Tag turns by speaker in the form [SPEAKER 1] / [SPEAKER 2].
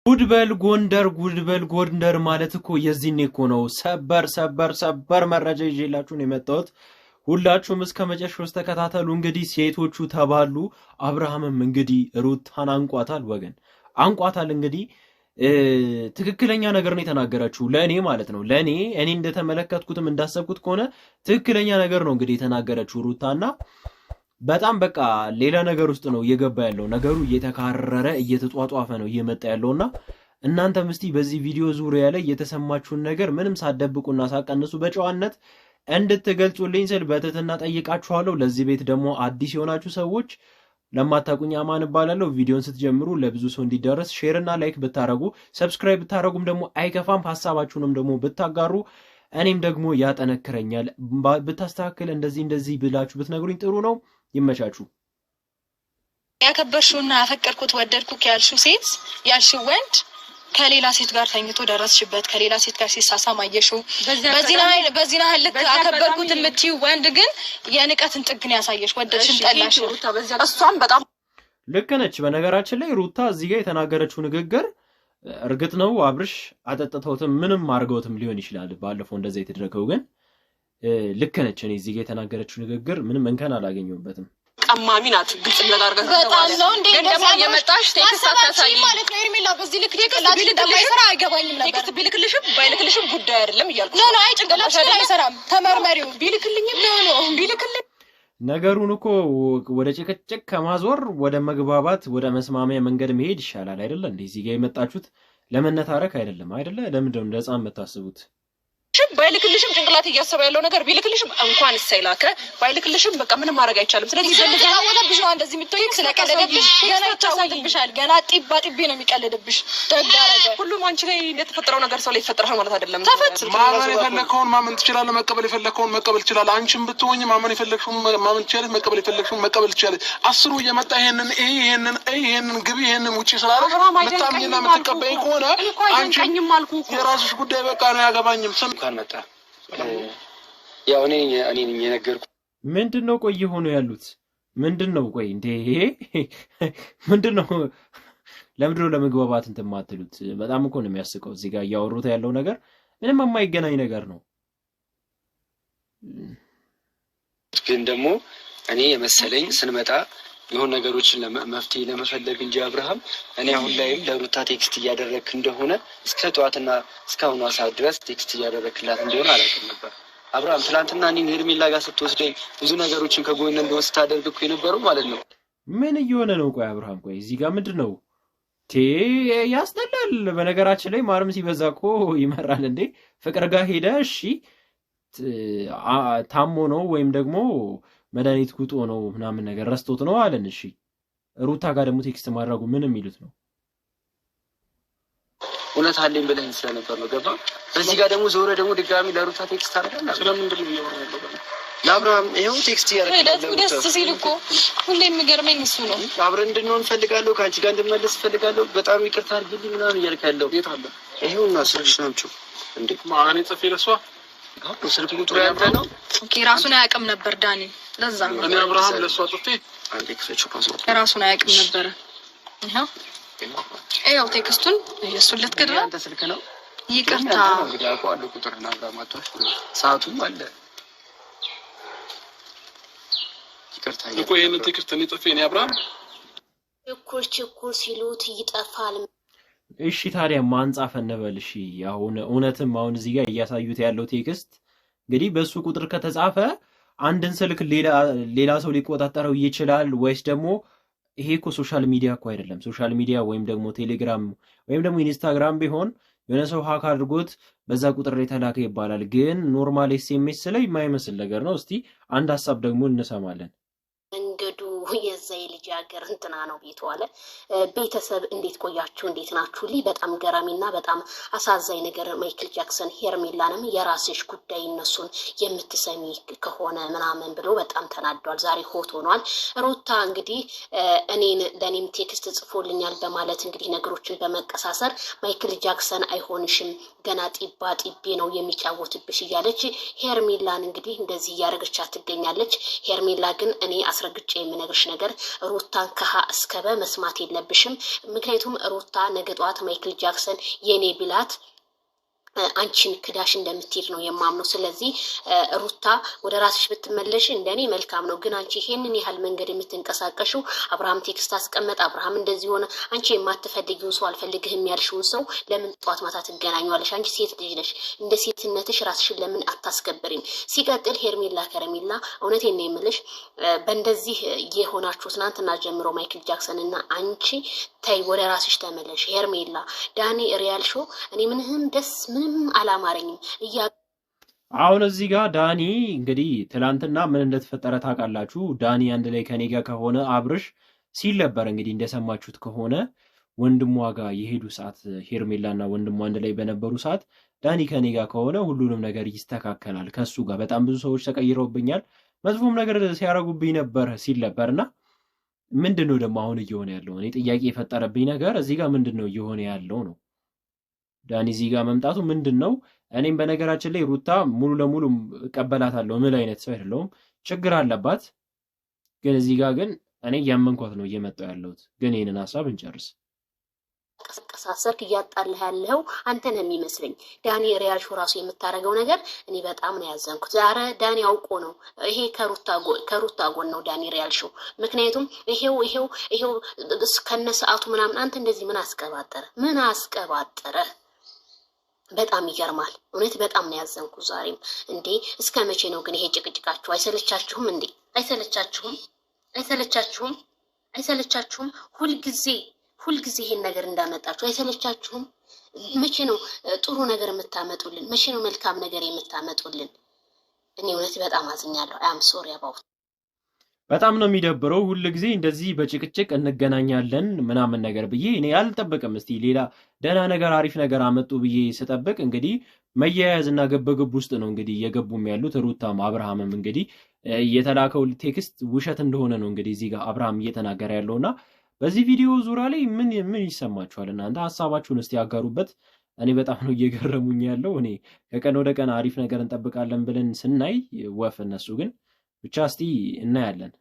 [SPEAKER 1] ጉድበል ጎንደር ማለት እኮ የዚህኔ እኮ ነው። ሰበር መረጃ ይዤላችሁ ነው የመጣሁት። ሁላችሁም እስከ መጨረሻው ተከታተሉ። እንግዲህ ሴቶቹ ተባሉ። አብርሃምም እንግዲህ ሩታን አንቋታል። ወገን አንቋታል። እንግዲህ ትክክለኛ ነገር ነው የተናገረችው፣ ለኔ ማለት ነው። ለኔ እንደተመለከትኩትም እንዳሰብኩት ከሆነ ትክክለኛ ነገር ነው እንግዲህ የተናገረችው ሩታና በጣም በቃ ሌላ ነገር ውስጥ ነው እየገባ ያለው። ነገሩ እየተካረረ እየተጧጧፈ ነው እየመጣ ያለውና እናንተም እስቲ በዚህ ቪዲዮ ዙሪያ ላይ የተሰማችሁን ነገር ምንም ሳትደብቁና ሳትቀንሱ በጨዋነት እንድትገልጹልኝ ስል በትህትና ጠይቃችኋለሁ። ለዚህ ቤት ደግሞ አዲስ የሆናችሁ ሰዎች ለማታቁኝ አማን እባላለሁ። ቪዲዮን ስትጀምሩ ለብዙ ሰው እንዲደርስ ሼር እና ላይክ ብታረጉ፣ ሰብስክራይብ ብታረጉም ደግሞ አይከፋም። ሐሳባችሁንም ደግሞ ብታጋሩ እኔም ደግሞ ያጠነክረኛል። ብታስተካክል እንደዚህ ብላችሁ ብትነግሩኝ ጥሩ ነው። ይመቻችሁ።
[SPEAKER 2] ያከበርሽውና ያፈቀርኩት ወደድኩት ያልሽው ሴት ያልሽው ወንድ ከሌላ ሴት ጋር ተኝቶ ደረስሽበት፣ ከሌላ ሴት ጋር ሲሳሳም አየሽው። በዚህ ላይ ልክ አከበርኩት የምትይው ወንድ ግን የንቀትን ጥግ ነው ያሳየሽ። ወደድሽም ጠላሽ እሷም በጣም
[SPEAKER 1] ልክ ነች። በነገራችን ላይ ሩታ እዚህ ጋር የተናገረችው ንግግር እርግጥ ነው አብርሽ አጠጥተውትም ምንም አድርገውትም ሊሆን ይችላል ባለፈው እንደዛ የተደረገው፣ ግን ልክ ነች። እኔ እዚህ ጋር የተናገረችው ንግግር ምንም እንከን አላገኘሁበትም።
[SPEAKER 3] ቀማሚ ናት። ግልጽ ለዳርገን
[SPEAKER 2] በጣም ነው እንዴ ደግሞ የመጣሽ ቴክስት አታሳይ ማለት ነው። ኤርሜላ በዚህ ልክ ቴክስት ቢልክልሽም አይገባኝም ነበር። ቴክስት ቢልክልሽም ባይልክልሽም ጉዳይ አይደለም እያልኩ ነው። አይ ጭንቅላትሽ አይሰራም። ተመርመሪው። ቢልክልኝም ነው ቢልክልኝ
[SPEAKER 1] ነገሩን እኮ ወደ ጭቅጭቅ ከማዞር ወደ መግባባት ወደ መስማሚያ መንገድ መሄድ ይሻላል አይደለ እንዴ? እዚህ ጋር የመጣችሁት ለመነታረክ አይደለም አይደለ? ለምንድነው እንደ ሕፃን የምታስቡት? ባይልክልሽም ጭንቅላት እያሰበ ያለው ነገር ቢልክልሽም እንኳን ሳይላከ ባይልክልሽም በቃ ምንም ማድረግ አይቻልም። ስለዚህ ስለተጫወተብሽ ነው እንደዚህ የምትወይ። ስለቀለደብሽ ገና ይጫወትብሻል። ገና ጢቤ ነው የሚቀልድብሽ። ደጋረገ ሁሉም አንቺ ላይ እንደተፈጠረው ነገር ሰው ላይ ይፈጠራል ማለት አይደለም።
[SPEAKER 4] ማመን የፈለከውን ማመን ትችላለህ፣ መቀበል የፈለከውን መቀበል ትችላለህ። አንቺም ብትሆኚ ማመን የፈለክሽውን ማመን ትችላለህ፣ መቀበል የፈለክሽውን መቀበል ትችላለህ። አስሩ እየመጣ ይሄንን ግቢ ይሄንን ውጪ ስላለ መታምኝና መተቀበይ ከሆነ አንቺ የራስሽ ጉዳይ በቃ ነው ያገባኝም
[SPEAKER 5] መጣ ያው እኔ የነገርኩ
[SPEAKER 1] ምንድነው? ቆይ ሆኖ ያሉት ምንድነው? ቆይ እንዴ ምንድነው? ለምንድነው ለመግባባት እንትን ማትሉት? በጣም እኮ ነው የሚያስቀው። እዚህ ጋር እያወሩት ያለው ነገር ምንም የማይገናኝ ነገር ነው።
[SPEAKER 5] ግን ደግሞ እኔ የመሰለኝ ስንመጣ የሆነ ነገሮችን መፍትሄ ለመፈለግ እንጂ አብርሃም እኔ አሁን ላይም ለሩታ ቴክስት እያደረክ እንደሆነ እስከ ጠዋትና እስካሁኗ ሰዓት ድረስ ቴክስት እያደረክላት እንደሆነ አላውቅም ነበር። አብርሃም ትናንትና እኔን ሄርሜላ ጋር ስትወስደኝ ብዙ ነገሮችን ከጎን እንደወስድ ታደርግ እኮ የነበረው ማለት ነው።
[SPEAKER 1] ምን እየሆነ ነው? ቆይ አብርሃም ቆይ እዚህ ጋር ምንድነው? ያስጠላል። በነገራችን ላይ ማርም ሲበዛ እኮ ይመራል እንዴ። ፍቅር ጋር ሄደ እሺ ታሞ ነው ወይም ደግሞ መድኃኒት ጉጦ ነው ምናምን ነገር ረስቶት ነው አለን። እሺ ሩታ ጋር ደግሞ ቴክስት ማድረጉ ምን የሚሉት ነው?
[SPEAKER 5] እውነት አለኝ ብለህ ስለነበር ነው ገባ። በዚህ ጋር ደግሞ ዞረ ደግሞ ድጋሚ ለሩታ ቴክስት አደረጋለሁ። ስለምንድን ነው የሚያወራው? ለአብርሃም ይሄው ቴክስት ያደረጋለሁ።
[SPEAKER 2] ደስ ሲል እኮ ሁሌ የሚገርመኝ እሱ ነው።
[SPEAKER 5] አብረን እንድንሆን ፈልጋለሁ፣ ከአንቺ ጋር እንድመለስ ፈልጋለሁ፣ በጣም ይቅርታ አድርጊልኝ ምናምን እያልክ ያለው የት አለ? ይሄውና ስልክሽ ናቸው እንዴ?
[SPEAKER 4] ማን ጽፌ ለሷ
[SPEAKER 5] ስልክ ቁጥሩ ያንተ ነው።
[SPEAKER 2] ኦኬ ራሱን አያውቅም ነበር ዳኒ። ለዛ ነው
[SPEAKER 4] እኔ አብርሃም ለሷ ጽፌ
[SPEAKER 5] አንዴ ክፈችው ፓስወርድ
[SPEAKER 2] ራሱን አያውቅም ነበር። ይሄው ቴክስቱን እሱን ልትከድራ
[SPEAKER 5] አንተ ስልክ ነው።
[SPEAKER 2] ይቅርታ
[SPEAKER 5] እንግዲህ አውቀዋለሁ ቁጥርህን አብራማቶሽ ሰዓቱም አለ። ይቅርታ
[SPEAKER 4] እኮ ይሄን ቴክስት እኔ ጽፌ እኔ አብርሃም
[SPEAKER 6] ችኩል ሲሉት ይጠፋል።
[SPEAKER 1] እሺ ታዲያ ማን ጻፈ እንበል? እሺ አሁን እውነትም አሁን እዚህ ጋር እያሳዩት ያለው ቴክስት እንግዲህ በሱ ቁጥር ከተጻፈ አንድን ስልክ ሌላ ሰው ሊቆጣጠረው ይችላል ወይስ ደግሞ ይሄ እኮ ሶሻል ሚዲያ እኮ አይደለም። ሶሻል ሚዲያ ወይም ደግሞ ቴሌግራም ወይም ደግሞ ኢንስታግራም ቢሆን የሆነ ሰው ሀክ አድርጎት በዛ ቁጥር ላይ ተላከ ይባላል። ግን ኖርማል ኤስኤምኤስ ላይ የማይመስል ነገር ነው። እስቲ አንድ ሐሳብ ደግሞ እንሰማለን።
[SPEAKER 6] መንገዱ የዛ የልጅ ሀገር እንትና ነው ቤቱ አለ። ቤተሰብ እንዴት ቆያችሁ? እንዴት ናችሁ? በጣም ገራሚና በጣም አሳዛኝ ነገር ማይክል ጃክሰን ሄርሜላንም የራስሽ ጉዳይ እነሱን የምትሰሚ ከሆነ ምናምን ብሎ በጣም ተናዷል። ዛሬ ሆት ሆኗል። ሩታ እንግዲህ ለኔም ቴክስት ጽፎልኛል በማለት እንግዲህ ነገሮችን በመቀሳሰር ማይክል ጃክሰን አይሆንሽም ገና ጢቤ ነው የሚጫወትብሽ እያለች ሄርሜላን እንግዲህ እንደዚህ እያደረገቻት ትገኛለች። ሄርሜላ ግን እኔ አስረግጬ የምነግርሽ ነገር ሩታ ሩታን ከሀ እስከ በ መስማት የለብሽም። ምክንያቱም ሩታ ነገ ጠዋት ማይክል ጃክሰን የኔ ቢላት አንቺን ክዳሽ እንደምትሄድ ነው የማምነው። ስለዚህ ሩታ ወደ ራስሽ ብትመለሽ እንደኔ መልካም ነው። ግን አንቺ ይሄንን ያህል መንገድ የምትንቀሳቀሹ አብርሃም ቴክስት አስቀመጠ፣ አብርሃም እንደዚህ ሆነ፣ አንቺ የማትፈልጊውን ሰው አልፈልግህም ያልሽውን ሰው ለምን ጧት ማታ ትገናኙዋለሽ? አንቺ ሴት ልጅ ነሽ። እንደ ሴትነትሽ ራስሽን ለምን አታስከብሪም? ሲቀጥል ሄርሜላ ከረሜላ እውነቴን ነው የምልሽ በእንደዚህ የሆናችሁ ትናንትና ጀምሮ ማይክል ጃክሰን እና አንቺ ተይ ወደ ራስሽ ተመለሽ። ሄርሜላ ዳኒ ሪያል ሾው እኔ ምንም ደስ ምንም አላማረኝም።
[SPEAKER 1] አሁን እዚህ ጋር ዳኒ እንግዲህ ትላንትና ምን እንደተፈጠረ ታውቃላችሁ። ዳኒ አንድ ላይ ከኔ ጋር ከሆነ አብርሽ ሲል ነበር እንግዲህ እንደሰማችሁት ከሆነ ወንድሟ ጋር የሄዱ ሰዓት ሄርሜላና ወንድሟ አንድ ላይ በነበሩ ሰዓት ዳኒ ከኔ ጋር ከሆነ ሁሉንም ነገር ይስተካከላል፣ ከሱ ጋር በጣም ብዙ ሰዎች ተቀይረውብኛል፣ መጥፎም ነገር ሲያረጉብኝ ነበር ሲል ነበርና ምንድነው ደግሞ አሁን እየሆነ ያለው? እኔ ጥያቄ የፈጠረብኝ ነገር እዚህ ጋር ምንድነው እየሆነ ያለው ነው። ዳኒ እዚህ ጋር መምጣቱ ምንድነው? እኔም በነገራችን ላይ ሩታ ሙሉ ለሙሉ እቀበላታለሁ ምን አይነት ሰው አይደለሁም፣ ችግር አለባት። ግን እዚህ ጋር ግን እኔ ያመንኳት ነው እየመጣው ያለሁት። ግን ይሄንን ሐሳብ እንጨርስ።
[SPEAKER 6] ቀሳሰርክ እያጣልህ ያለው አንተ ነህ የሚመስለኝ። ዳኒ ሪያል ሾው ራሱ የምታረገው ነገር እኔ በጣም ነው ያዘንኩት። ዛሬ ዳኒ አውቆ ነው ይሄ ከሩታ ጎን ነው ዳኒ ሪያል ሾው። ምክንያቱም ይሄው ከነ ሰዓቱ ምናምን አንተ እንደዚህ ምን አስቀባጠረ? በጣም ይገርማል። እውነት በጣም ነው ያዘንኩት ዛሬም። እንዴ እስከ መቼ ነው ግን ይሄ ጭቅጭቃችሁ? አይሰለቻችሁም እንዴ? አይሰለቻችሁም? ሁልጊዜ ይሄን ነገር እንዳመጣችሁ አይሰለቻችሁም? መቼ ነው ጥሩ ነገር የምታመጡልን? መቼ ነው መልካም ነገር የምታመጡልን? እኔ እውነት በጣም አዝኛለሁ። አም ሶሪ አባውት
[SPEAKER 1] በጣም ነው የሚደብረው። ሁልጊዜ እንደዚህ በጭቅጭቅ እንገናኛለን ምናምን ነገር ብዬ እኔ አልጠብቅም። እስቲ ሌላ ደህና ነገር አሪፍ ነገር አመጡ ብዬ ስጠብቅ እንግዲህ መያያዝና ገበግብ ውስጥ ነው እንግዲህ እየገቡም ያሉት። ሩታም አብርሃምም እንግዲህ የተላከው ቴክስት ውሸት እንደሆነ ነው እንግዲህ እዚህ ጋር አብርሃም እየተናገረ ያለውና በዚህ ቪዲዮ ዙሪያ ላይ ምን ይሰማችኋል እናንተ? ሐሳባችሁን እስቲ ያጋሩበት። እኔ በጣም ነው እየገረሙኝ ያለው። እኔ ከቀን ወደ ቀን አሪፍ ነገር እንጠብቃለን ብለን ስናይ ወፍ እነሱ ግን ብቻ እስቲ እናያለን።